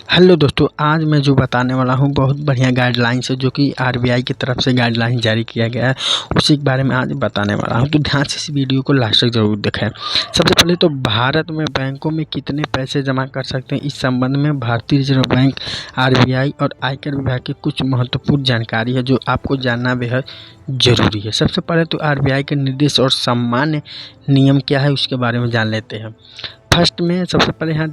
Hello दोस्तों, आज मैं जो बताने वाला हूँ बहुत बढ़िया गाइडलाइंस है जो कि आरबीआई की तरफ से गाइडलाइन जारी किया गया है। उसी के बारे में आज बताने वाला हूँ, तो ध्यान से इस वीडियो को लास्ट तक जरूर देखें। सबसे पहले तो भारत में बैंकों में कितने पैसे जमा कर सकते हैं, इस संबंध में भारतीय रिजर्व बैंक, आरबीआई और आयकर विभाग की कुछ महत्वपूर्ण जानकारी है जो आपको जानना बेहद जरूरी है। सबसे पहले तो आरबीआई के निर्देश और सामान्य नियम क्या है उसके बारे में जान लेते हैं। फर्स्ट में सबसे पहले यहाँ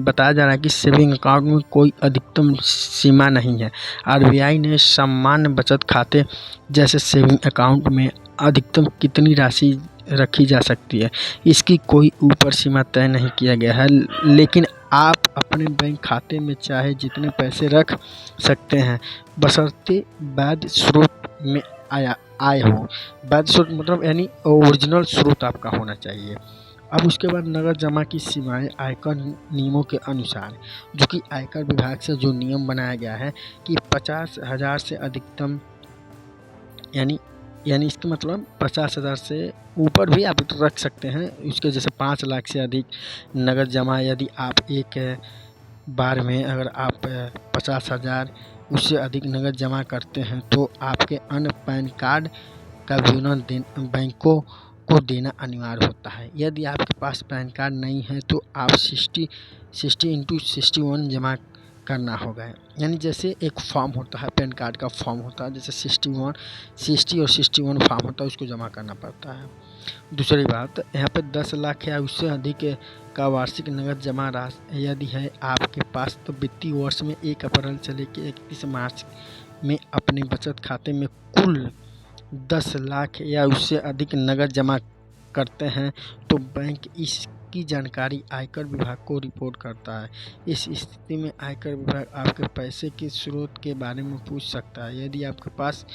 बताया जा रहा है कि सेविंग अकाउंट में कोई अधिकतम सीमा नहीं है। आरबीआई ने सामान्य बचत खाते जैसे सेविंग अकाउंट में अधिकतम कितनी राशि रखी जा सकती है, इसकी कोई ऊपर सीमा तय नहीं किया गया है, लेकिन आप अपने बैंक खाते में चाहे जितने पैसे रख सकते हैं, बशर्ते वैध स्रोत में आय हो। वैध स्रोत मतलब यानी ओरिजिनल स्रोत आपका होना चाहिए। अब उसके बाद नगद जमा की सीमाएं आयकर नियमों के अनुसार, जो कि आयकर विभाग से जो नियम बनाया गया है कि 50,000 से अधिकतम यानी इसका मतलब 50,000 से ऊपर भी आप रख सकते हैं। उसके जैसे 5 लाख से अधिक नगद जमा यदि आप एक बार में अगर आप 50,000 उससे अधिक नगद जमा करते हैं तो आपके अन्य पैन कार्ड का विवरण बैंकों को देना अनिवार्य होता है। यदि आपके पास पैन कार्ड नहीं है तो आप 60x61 जमा करना होगा। यानी जैसे एक फॉर्म होता है, पैन कार्ड का फॉर्म होता है, जैसे 60 और 61 फॉर्म होता है, उसको जमा करना पड़ता है। दूसरी बात, यहाँ पे 10 लाख या उससे अधिक का वार्षिक नगद जमा राशि यदि है आपके पास, तो वित्तीय वर्ष में 1 अप्रैल से लेकर 31 मार्च में अपने बचत खाते में कुल 10 लाख या उससे अधिक नगद जमा करते हैं तो बैंक इसकी जानकारी आयकर विभाग को रिपोर्ट करता है। इस स्थिति में आयकर विभाग आपके पैसे के स्रोत के बारे में पूछ सकता है। यदि आपके पास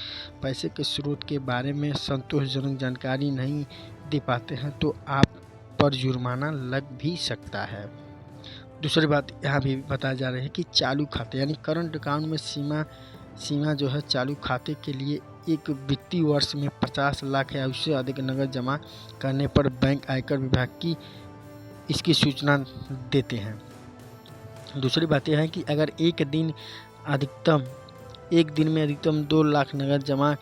पैसे के स्रोत के बारे में संतोषजनक जानकारी नहीं दे पाते हैं तो आप पर जुर्माना लग भी सकता है। दूसरी बात यहाँ भी बताया जा रहा है कि चालू खाते यानी करंट अकाउंट में सीमा जो है चालू खाते के लिए एक वित्तीय वर्ष में 50 लाख या उससे अधिक नगद जमा करने पर बैंक आयकर विभाग की इसकी सूचना देते हैं। दूसरी बात यह है कि अगर एक दिन में अधिकतम 2 लाख नगद जमा,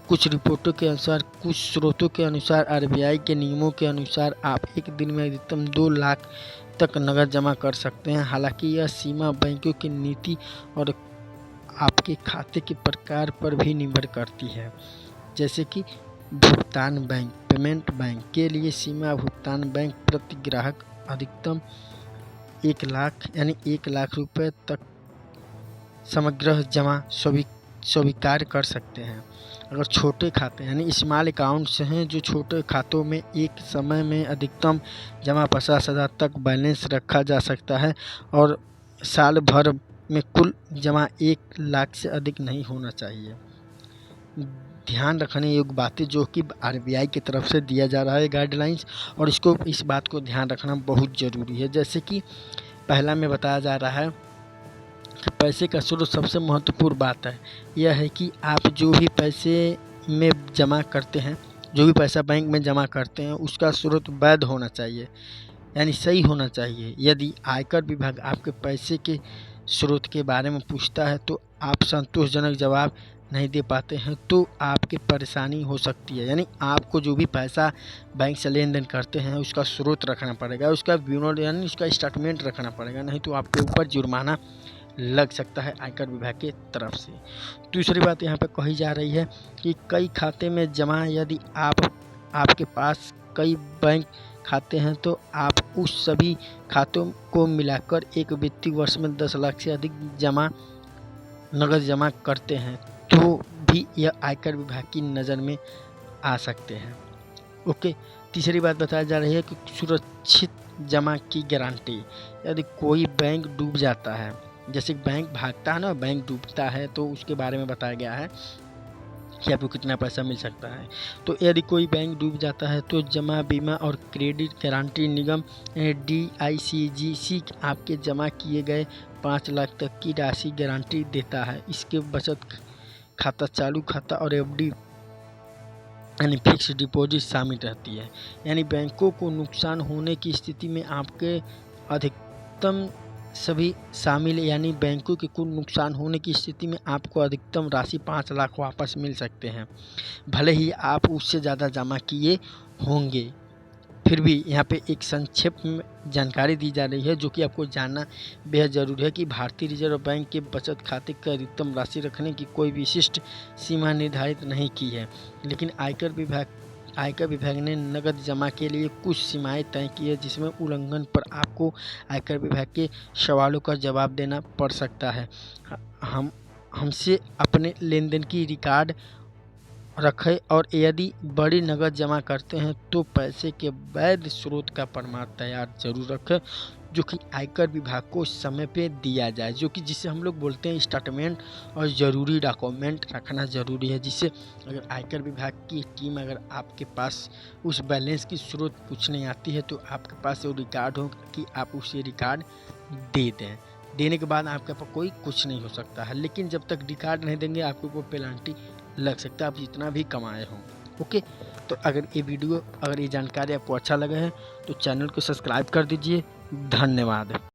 कुछ रिपोर्टों के अनुसार, कुछ स्रोतों के अनुसार, आरबीआई के नियमों के अनुसार आप एक दिन में अधिकतम 2 लाख तक नगद जमा कर सकते हैं। हालांकि यह सीमा बैंकों की नीति और आपके खाते के प्रकार पर भी निर्भर करती है। जैसे कि भुगतान बैंक, पेमेंट बैंक के लिए सीमा भुगतान बैंक प्रति ग्राहक अधिकतम 1 लाख यानी 1 लाख रुपए तक समग्र जमा स्वीकार कर सकते हैं। अगर छोटे खाते यानी स्मॉल अकाउंट्स हैं, जो छोटे खातों में एक समय में अधिकतम जमा 50,000 तक बैलेंस रखा जा सकता है और साल भर में कुल जमा 1 लाख से अधिक नहीं होना चाहिए। ध्यान रखने योग्य बातें जो कि आरबीआई की तरफ से दिया जा रहा है गाइडलाइंस, और इस बात को ध्यान रखना बहुत ज़रूरी है। जैसे कि पहला में बताया जा रहा है कि पैसे का स्रोत सबसे महत्वपूर्ण बात है यह है कि आप जो भी पैसे में जमा करते हैं, जो भी पैसा बैंक में जमा करते हैं, उसका स्रोत वैध होना चाहिए यानी सही होना चाहिए। यदि आयकर विभाग आपके पैसे के स्रोत के बारे में पूछता है तो आप संतोषजनक जवाब नहीं दे पाते हैं तो आपकी परेशानी हो सकती है। यानी आपको जो भी पैसा बैंक से लेन देन करते हैं उसका स्रोत रखना पड़ेगा, उसका विवरण यानी उसका स्टेटमेंट रखना पड़ेगा, नहीं तो आपके ऊपर जुर्माना लग सकता है आयकर विभाग की तरफ से। दूसरी बात यहाँ पे कही जा रही है कि कई खाते में जमा, यदि आपके पास कई बैंक खाते हैं तो आप उस सभी खातों को मिलाकर एक वित्तीय वर्ष में 10 लाख से अधिक नगद जमा करते हैं तो भी यह आयकर विभाग की नज़र में आ सकते हैं। ओके। तीसरी बात बताई जा रही है कि सुरक्षित जमा की गारंटी, यदि कोई बैंक डूब जाता है, जैसे बैंक भागता है ना, बैंक डूबता है, तो उसके बारे में बताया गया है कि आपको कितना पैसा मिल सकता है। तो यदि कोई बैंक डूब जाता है तो जमा बीमा और क्रेडिट गारंटी निगम DICGC आपके जमा किए गए 5 लाख तक की राशि गारंटी देता है। इसके बचत खाता, चालू खाता और FD यानी फिक्स डिपॉजिट शामिल रहती है। यानी बैंकों को नुकसान होने की स्थिति में आपके अधिकतम सभी शामिल यानी बैंकों के कुल नुकसान होने की स्थिति में आपको अधिकतम राशि 5 लाख वापस मिल सकते हैं, भले ही आप उससे ज़्यादा जमा किए होंगे। फिर भी यहाँ पे एक संक्षेप में जानकारी दी जा रही है जो कि आपको जानना बेहद ज़रूरी है कि भारतीय रिजर्व बैंक के बचत खाते की अधिकतम राशि रखने की कोई विशिष्ट सीमा निर्धारित नहीं की है, लेकिन आयकर विभाग ने नकद जमा के लिए कुछ सीमाएं तय की है, जिसमें उल्लंघन पर आपको आयकर विभाग के सवालों का जवाब देना पड़ सकता है। हमसे अपने लेन देन की रिकॉर्ड रखें और यदि बड़ी नकद जमा करते हैं तो पैसे के वैध स्रोत का प्रमाण तैयार जरूर रखें, जो कि आयकर विभाग को समय पे दिया जाए, जो कि जिसे हम लोग बोलते हैं स्टेटमेंट, और ज़रूरी डॉक्यूमेंट रखना ज़रूरी है, जिससे अगर आयकर विभाग की टीम अगर आपके पास उस बैलेंस की स्रोत पूछने आती है तो आपके पास वो रिकॉर्ड हो कि आप उसे रिकॉर्ड दे दें। देने के बाद आपके पास कोई कुछ नहीं हो सकता है, लेकिन जब तक रिकॉर्ड नहीं देंगे आपको कोई पेनल्टी लग सकता है, आप जितना भी कमाए हों। ओके, तो अगर ये जानकारी आपको अच्छा लगा है तो चैनल को सब्सक्राइब कर दीजिए। धन्यवाद।